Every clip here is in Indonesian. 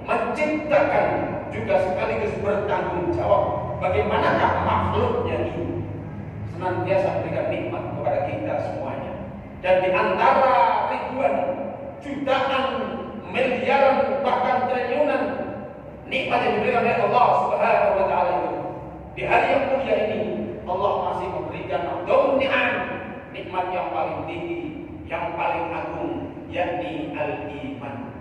Menciptakan juga sekaligus bertanggung jawab bagaimanakah makhluknya ini. senantiasa memberikan nikmat kepada kita semuanya. Dan di antara ribuan, jutaan, miliaran, bahkan triliunan nikmat yang diberikan oleh Allah Subhanahu wa taala itu, di hari yang mulia ini Allah masih memberikan ni'am, nikmat yang paling tinggi, yang paling agung, yakni al-iman.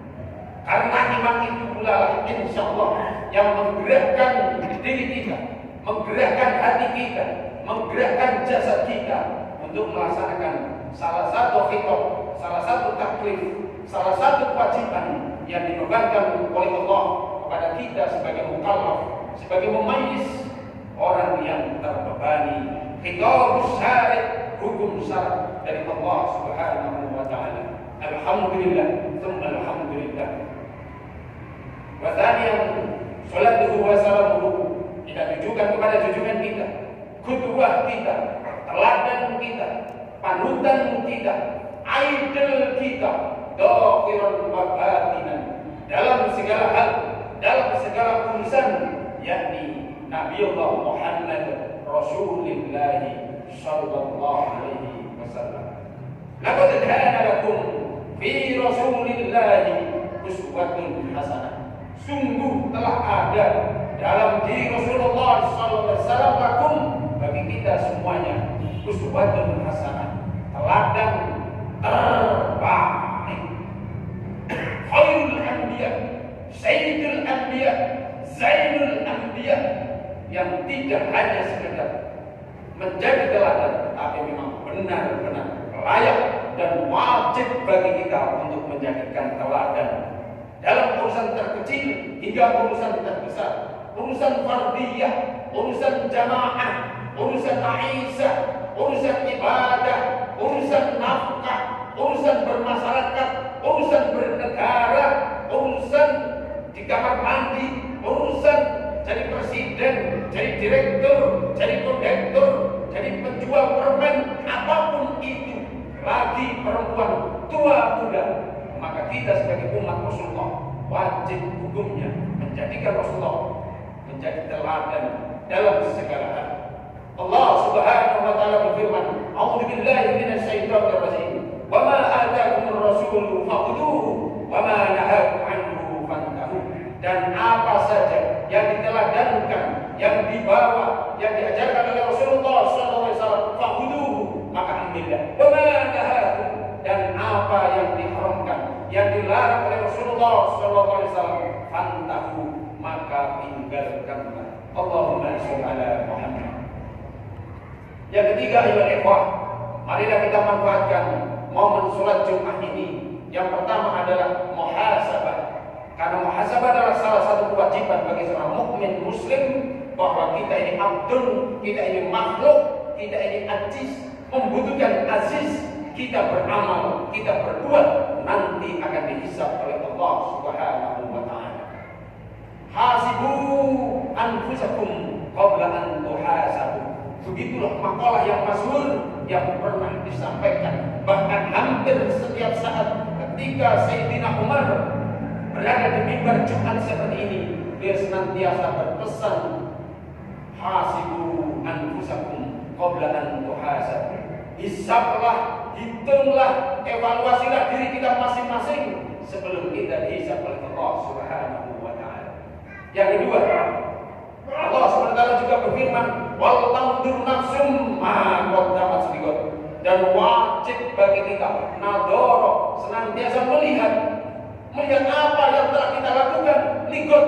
Karena iman itu pula insyaallah yang menggerakkan diri kita, menggerakkan hati kita, menggerakkan jasad kita untuk melaksanakan salah satu khitab, salah satu taklif, salah satu kewajiban yang dibebankan oleh Allah kepada kita sebagai mukallaf, sebagai mumayyiz, orang yang terbebani khitab syari', hukum syarat dari Allah Subhanahu wa taala. Alhamdulillah, tsumma alhamdulillah. Wa thaniyan salatuhu wa salamuhu, kita tujukan kepada junjungan kita, qudwah kita, teladan kita, panutan kita, idol kita, dhahiran wa batinan, dalam segala hal, dalam segala urusan, yakni Nabiullah Muhammad Rasulullah sallallahu alaihi wasallam. Laqad kana lakum fi Rasulillah uswatun hasanah. Sungguh telah ada dalam diri Rasulullah sallallahu alaihi wasallam lakum, bagi kita semuanya, uswatun hasanah, teladan terbaik. Khairul anbiya, sayyidul anbiya, zainul anbiya, yang tidak hanya sekedar menjadi teladan, tapi memang benar-benar layak dan wajib bagi kita untuk menjadikan teladan dalam urusan terkecil hingga urusan terbesar, urusan fardiyah, urusan jamaah, urusan aisyah, urusan ibadah, urusan nafkah, urusan bermasyarakat, urusan bernegara, urusan di kamar mandi, urusan jadi presiden, jadi direktur, jadi kondektur, jadi penjual permen, apapun itu, lagi perempuan, tua muda, maka kita sebagai umat Rasulullah wajib hukumnya menjadikan Rasulullah menjadi teladan dalam segala hal. Allah Subhanahu wa taala berfirman, "A'udzu billahi minasyaitonir rajim. Wa ma ataakumur rasulu fakhudhuhu wa ma nahakum anhu fantahu." Dan apa saja yang diteladankan, yang dibawa, yang diajarkan oleh Rasulullah SAW, fakhudhuhu, maka ambillah. Wa ma nahakum, dan apa yang diharamkan, yang dilarang oleh Rasulullah SAW, fantahu, maka tinggalkanlah. Allahumma sholli ala Muhammad. Yang ketiga, ayyuhal ikhwah, marilah kita manfaatkan momen sholat Jumat ini. Yang pertama adalah muhasabah. Karena muhasabah adalah salah satu kewajiban bagi seorang mukmin muslim, bahwa kita ini abdun, kita ini makhluk, kita ini ajiz, membutuhkan aziz. Kita beramal, kita berbuat, nanti akan dihisab oleh Allah Subhanahu wa taala. Hasibu anfusakum qabla an tuhasabu. Begitulah makalah yang masyhur yang pernah disampaikan, bahkan hampir setiap saat ketika Sayyidina Umar berada di mimbar Jumat seperti ini, dia senantiasa berpesan, hasibu anfusakum qabla an tuhasabu. Hisablah, hitunglah, evaluasilah diri kita masing-masing sebelum kita dihisab oleh Allah Subhanahu wa taala. Yang kedua, Allah Subhanahu wa taala juga berfirman, wal tanzur nafsum ma qaddamat lighad. Dan wajib bagi kita nadhara, senantiasa melihat apa yang telah kita lakukan lighad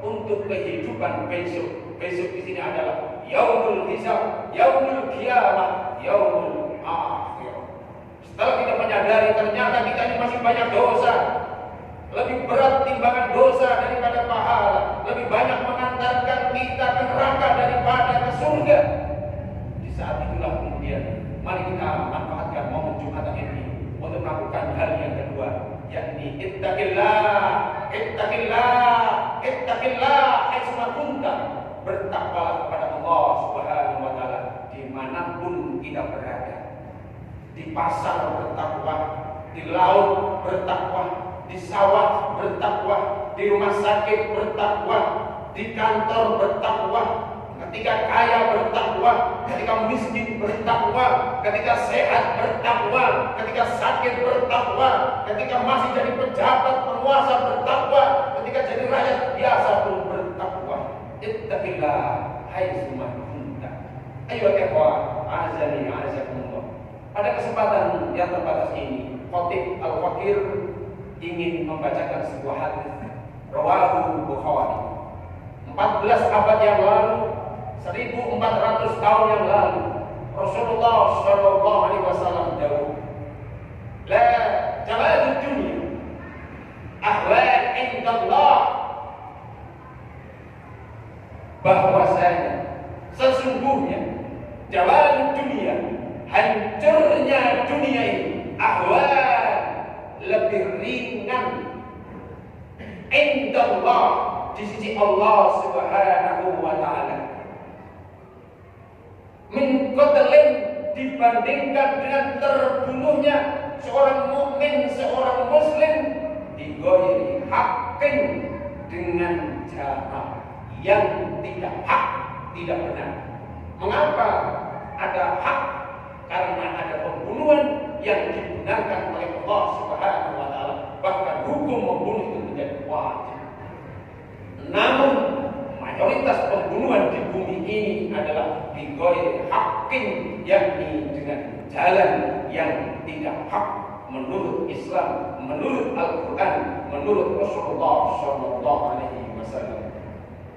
untuk kehidupan besok. Besok di sini adalah yaumul hisab, yaumul qiyamah, yaumul akhir. Setelah kita menyadari ternyata kita ini masih banyak dosa, lebih berat timbangan dosa daripada pahala, lebih banyak mengantarkan kita ke neraka daripada ke surga. Di saat itulah kemudian mari kita manfaatkan momen Jumatan ini untuk melakukan hal yang kedua, yakni ittaqillah, ittaqillah, ittaqillah haitsuma kunta. Bertakwalah kepada Allah Subhanahu wa taala dimanapun kita berada. Di pasar bertakwa, di laut bertakwa, di sawah bertakwa, di rumah sakit bertakwa, di kantor bertakwa. ketika kaya bertakwa, ketika miskin bertakwa, ketika sehat bertakwa, ketika sakit bertakwa, ketika masih jadi pejabat penguasa bertakwa, ketika jadi rakyat biasa pun bertakwa. Ittaqillah haitsuma kunta. Ayo ikhwah, azani azakumullah. Pada kesempatan yang terbatas ini, Khatib Al-Fakir ingin membacakan sebuah hadis rawahu Bukhari. 14 abad yang lalu, 1400 tahun yang lalu, Rasulullah Shallallahu Alaihi Wasallam jauh, la jamalud dunya ahwan indallah, bahwasanya sesungguhnya jamalud dunya, hancurnya dunia ini, ahwan lebih ringan, indallah di sisi Allah Subhanahu wa taala, min qatlin dibandingkan dengan terbunuhnya seorang mukmin, seorang muslim di ghairi haqqin, dengan cara yang tidak hak, tidak benar. Mengapa ada hak? Karena ada pembunuhan yang dibenarkan oleh Allah Subhanahu wa taala, bahkan hukum membunuh itu menjadi wajib. Namun mayoritas pembunuhan di bumi ini adalah bighairi haqqin, yakni dengan jalan yang tidak hak menurut Islam, menurut Al-Quran, menurut Rasulullah Shallallahu Alaihi Wasallam.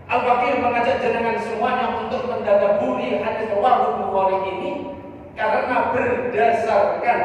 Al-Fakir mengajak jenengan semuanya untuk mendadaburi hadis riwayat Bukhari ini, karena berdasarkan,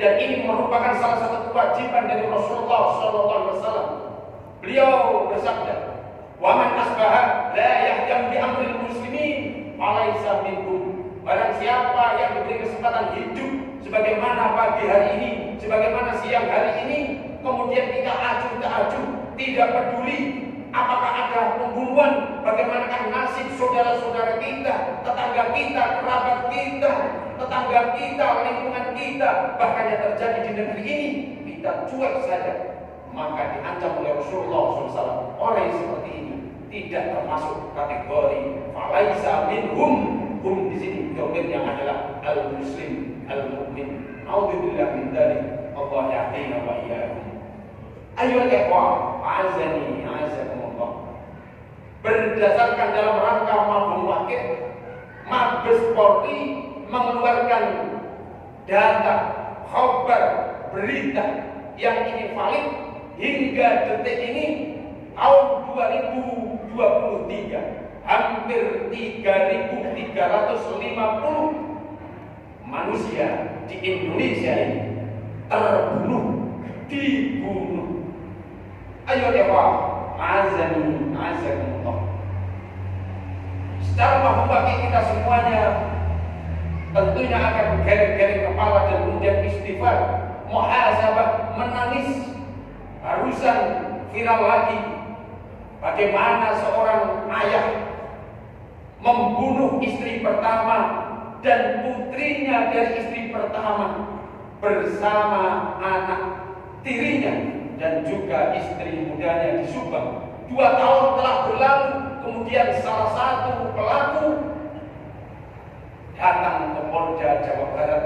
dan ini merupakan salah satu kewajiban dari Rasulullah Shallallahu Alaihi Wasallam. Beliau bersabda, wa man asbaha la yahdam bi amril muslimin falaisa minhum. Barang siapa yang diberi kesempatan hidup sebagaimana pagi hari ini, sebagaimana siang hari ini, kemudian kita acuh, tidak peduli apakah ada pembunuhan, bagaimanakah nasib saudara-saudara kita, tetangga kita, kerabat kita, tetangga kita, lingkungan kita, bahkan yang terjadi di negeri ini, kita cuek saja, maka diancam oleh Rasulullah SAW. Orang seperti ini tidak termasuk kategori falaisa minhum. Hum di sini domain yang adalah al-muslim, al-mu'min. A'udzubillah min dzalik. Allah yahdina wa iyyakum. Ayo ikhwah, azani azakumullah. Berdasarkan dalam rangka mafhum wakil, Mabes Polri mengeluarkan data, khabar, berita yang ini valid hingga detik ini tahun 2023. Hampir 3.350 manusia di Indonesia ini terbunuh, dibunuh. Ayo dewa, azani azakumullah. Secara mafhum kita semuanya tentunya akan gereng-gereng kepala dan kemudian istighfar, muhasabah, menangis. Barusan viral lagi bagaimana seorang ayah membunuh istri pertama dan putrinya dari istri pertama bersama anak tirinya dan juga istri mudanya di Subang. 2 tahun telah berlalu, kemudian salah satu pelaku datang ke Polda Jawa Barat,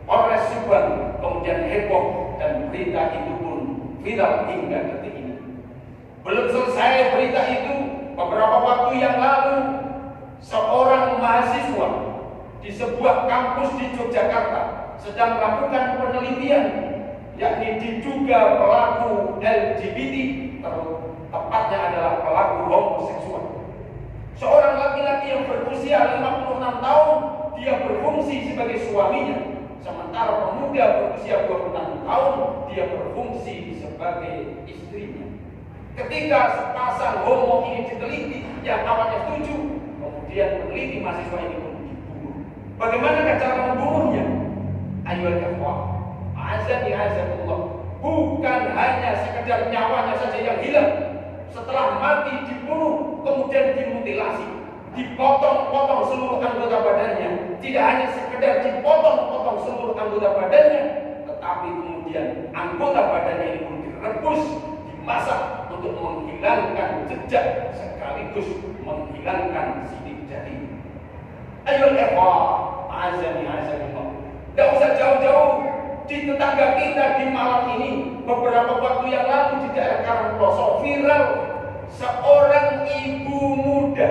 Polres Subang, kemudian heboh dan berita itu pun viral hingga detik ini. Belum selesai berita itu, beberapa waktu yang lalu seorang mahasiswa di sebuah kampus di Yogyakarta sedang melakukan penelitian, yakni diduga pelaku LGBT, tepatnya adalah pelaku homoseksual. Seorang laki-laki yang berusia 56 tahun, dia berfungsi sebagai suaminya, sementara pemuda berusia 26 tahun, dia berfungsi sebagai istrinya. Ketika sepasang homo ini diteliti, yang awalnya setuju, kemudian peneliti mahasiswa ini pun dibunuh. Bagaimana cara membunuhnya? Ayo ikhwah, azan ya azanullah. Bukan hanya sekedar nyawanya saja yang hilang. Setelah mati dibunuh, kemudian dimutilasi, dipotong-potong seluruh anggota badannya. Tidak hanya sekedar dipotong-potong seluruh anggota badannya, tetapi kemudian anggota badannya ini pun direbus, dimasak untuk menghilangkan jejak sekaligus menghilangkan sidik jari. Ayo ikhwah, azani azanillah. Tidak usah jauh-jauh, di tetangga kita di Malang ini beberapa waktu yang lalu di daerah Karangploso viral seorang ibu muda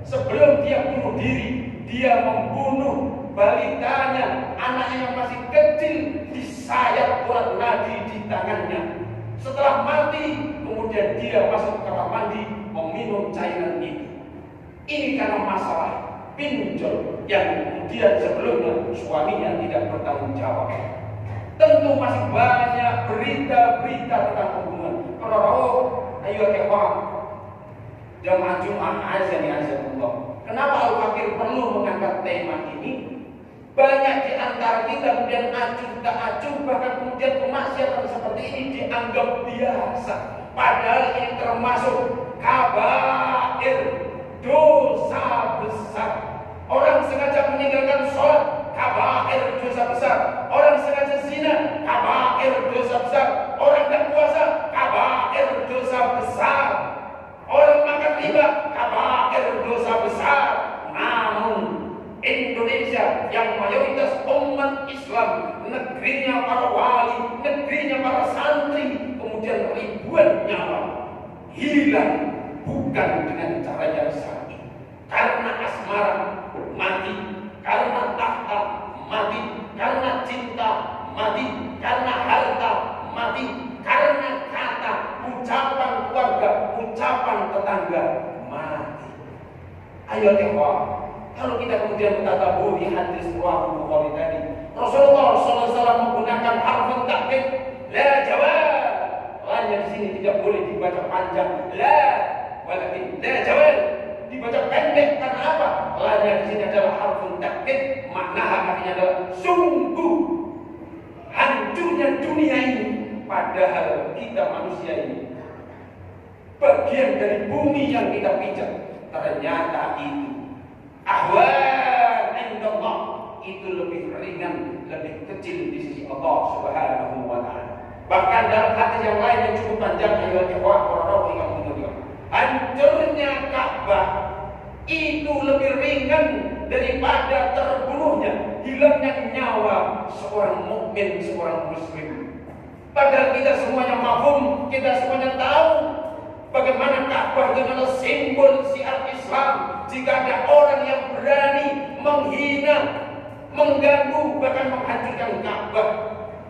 sebelum dia bunuh diri, dia membunuh balitanya, anaknya yang masih kecil, disayat urat nadi di tangannya. Setelah mati, kemudian dia masuk ke kamar mandi meminum cairan itu. Ini karena masalah pinjol yang kemudian sebelumnya suaminya tidak bertanggung jawab. Tentu masih banyak berita-berita tentang pembunuhan. Ayo ikhwan, jamaah Jumat azan ya azanullah. Kenapa Al-Fakir perlu mengangkat tema ini? Banyak di antara kita kemudian acuh tak acuh, bahkan kemudian kemaksiatan seperti ini dianggap biasa. Padahal ini termasuk kabair, dosa besar. Orang sengaja meninggalkan sholat, kabair, dosa besar. Orang sengaja zina, kabair, dosa besar. Orang tak puasa, kabair, dosa besar. Orang makan riba, kabair, dosa besar. Namun Indonesia yang mayoritas umat Islam, negerinya para wali, negerinya para santri, kemudian ribuan nyawa hilang bukan dengan cara yang syar'i. Karena asmara mati, karena tahta mati, karena cinta mati, karena harta mati, karena kata, ucapan keluarga, ucapan tetangga mati. Ayo ikhwah, kalau kita kemudian mentadabburi hadis riwayat Bukhari tadi, Rasulullah SAW menggunakan harfun takkid, la jawab. Lainnya di sini tidak boleh dibaca panjang, la, walakin la jawab. Dibaca pendek karena apa? Lainnya di sini adalah harfun takkid, makna artinya adalah sungguh hancurnya dunia ini. Padahal kita manusia ini bagian dari bumi yang kita pijak. Ternyata itu ahwan indallah, itu lebih ringan, lebih kecil di sisi Allah Subhanahu wa ta'ala. Bahkan dalam hadis yang lain yang cukup panjang, hancurnya Ka'bah itu lebih ringan daripada terbunuhnya, hilangnya nyawa seorang mukmin, seorang muslim. Padahal kita semuanya mafhum, kita semuanya tahu bagaimana Ka'bah itu adalah simbol syiar Islam. Jika ada orang yang berani menghina, mengganggu, bahkan menghancurkan Ka'bah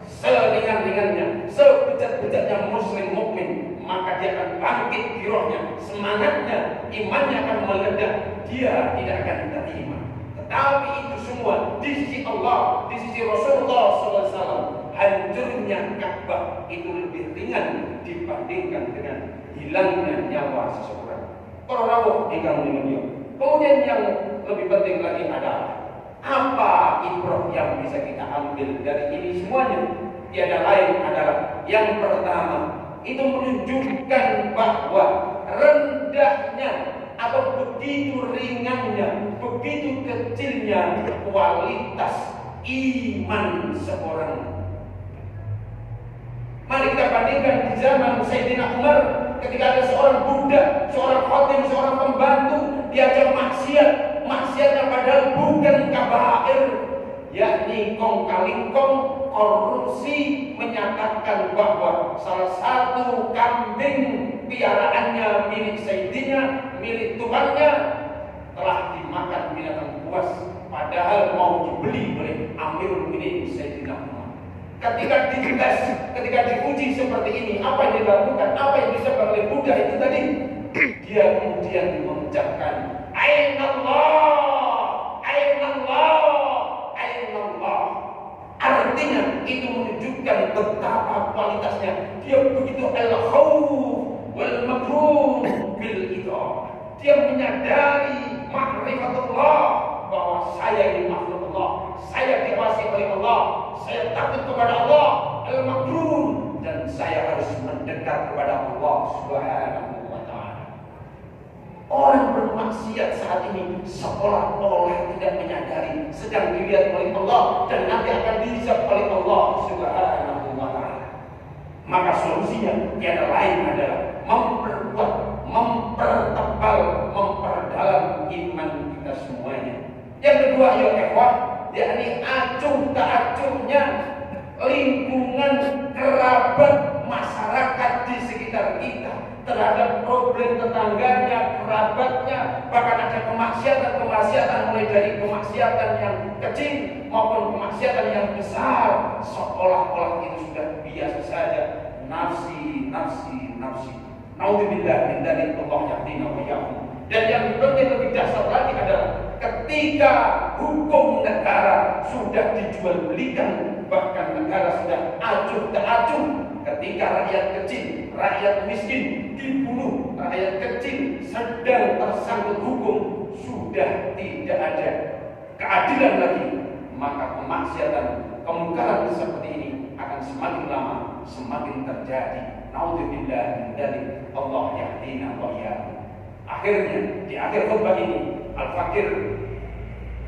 seringan-ringannya, sebejat-bejatnya muslim mukmin, maka dia akan bangkit di rohnya, semangatnya, imannya akan meledak, dia tidak akan terima. Tetapi itu semua di sisi Allah, di sisi Rasulullah SAW, hancurnya Ka'bah itu lebih ringan dibandingkan dengan hilangnya nyawa seseorang. Para rawuh ingkang mulia. Kemudian yang lebih penting lagi adalah apa ibrah yang bisa kita ambil dari ini semuanya? Tiada lain adalah yang pertama, itu menunjukkan bahwa rendahnya atau begitu ringannya, begitu kecilnya kualitas iman seorang. Mari kita bandingkan di zaman Sayyidina Umar, ketika ada seorang budak, seorang khadim, seorang pembantu diajak maksiatnya padahal bukan kabair, yakni kong kalingkong, korupsi, menyatakan bahwa salah satu kambing piaraannya milik Sayyidinya, milik Tuhannya, telah dimakan binatang buas, padahal mau dibeli oleh Amirul Mukminin Sayyidina Umar. Ketika dites, ketika diuji seperti ini, apa yang dilakukan, apa yang disebut oleh budak itu tadi? Dia kemudian mengucapkan Ainallah, Ainallah, Ainallah. Artinya itu menunjukkan betapa kualitasnya. Dia begitu al-khawf wal makruf bil idah. Dia menyadari ma'rifatullah, bahwa saya ini makhluk Allah, saya diawasi oleh Allah, saya takut kepada Allah al-makruf, dan saya harus mendekat kepada Allah Subhanahu wa ta'ala. Orang bermaksiat saat ini seolah-olah tidak menyadari sedang dilihat oleh Allah dan nanti akan dihisab oleh Allah Subhanahu wa ta'ala. Maka solusinya tiada lain adalah memperkuat, mempertebal, memperdalam iman kita semuanya. Yang yakni acuh tak acuhnya lingkungan, kerabat, masyarakat di sekitar kita terhadap problem tetangganya, kerabatnya, bahkan ada kemaksiatan mulai dari kemaksiatan yang kecil maupun kemaksiatan yang besar, seolah-olah itu sudah biasa saja. Nafsi. Naudzubillah min dzalik, Allah yahdina wa iyyakum. Dan yang lebih dasar lagi adalah ketika hukum negara sudah dijual belikan, bahkan negara sudah acuh tak acuh, ketika rakyat kecil, rakyat miskin dibunuh, rakyat kecil sedang tersangkut hukum, sudah tidak ada keadilan lagi, maka kemaksiatan, kemungkaran seperti ini akan semakin lama semakin terjadi. Naudzubillah min dzalik, Allah yahdina wa iyyakum. Akhirnya di akhir khutbah ini Al-Fakir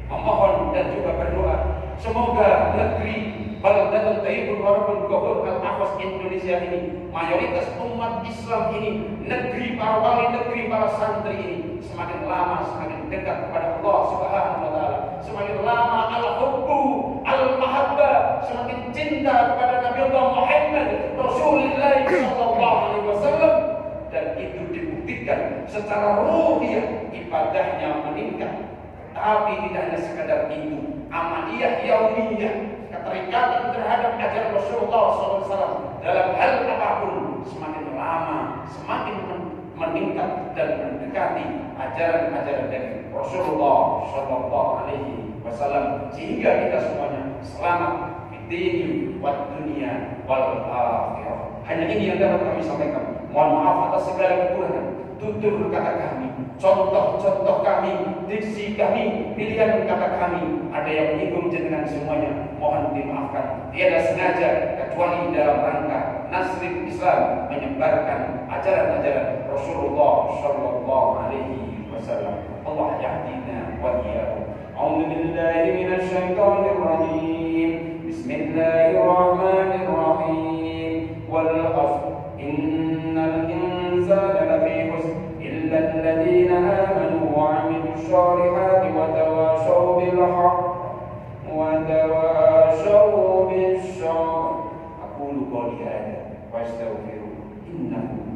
memohon dan juga berdoa, semoga negeri Baldatun Thayyibun wa Rabbul Ghafur Al-Ahwas Indonesia ini, mayoritas umat Islam ini, negeri para wali, negeri para santri ini semakin lama semakin dekat kepada Allah Subhanahu wa taala. Semakin lama al-hubbu al-mahabbah, semakin cinta kepada Nabi Allah Muhammad Rasulullah sallallahu alaihi wasallam, dan itu dibuktikan secara ruhiyah, ibadahnya meningkat. Tapi tidak hanya sekadar itu, amaliyah yaumiyah, keterikatan terhadap ajaran Rasulullah SAW dalam hal apapun semakin lama semakin meningkat dan mendekati ajaran-ajaran dari Rasulullah SAW, sehingga kita semuanya selamat di dini wad dunia wal akhirah. Hanya ini yang dapat kami sampaikan. Mohon maaf atas segala kekurangan, tutur kata kami, contoh-contoh kami, diksi kami, pilihan kata kami, ada yang menyinggung jenengan semuanya, mohon dimaafkan. Tiada sengaja kecuali dalam rangka nasrul Islam, menyebarkan ajaran-ajaran Rasulullah sallallahu alaihi wasallam. Allah yahdina wa iyyakum. A'udzu billahi minasy syaithanir rajim. Bismillahirrahmanirrahim. Wal 'ashr innal insana lafi khusr illa alladziina aamanu wa 'amilus shalihati wa tawashaw bil haqq wa tawashaw bis sabr. Aqulu qawli hadza wa astaghfiru innahu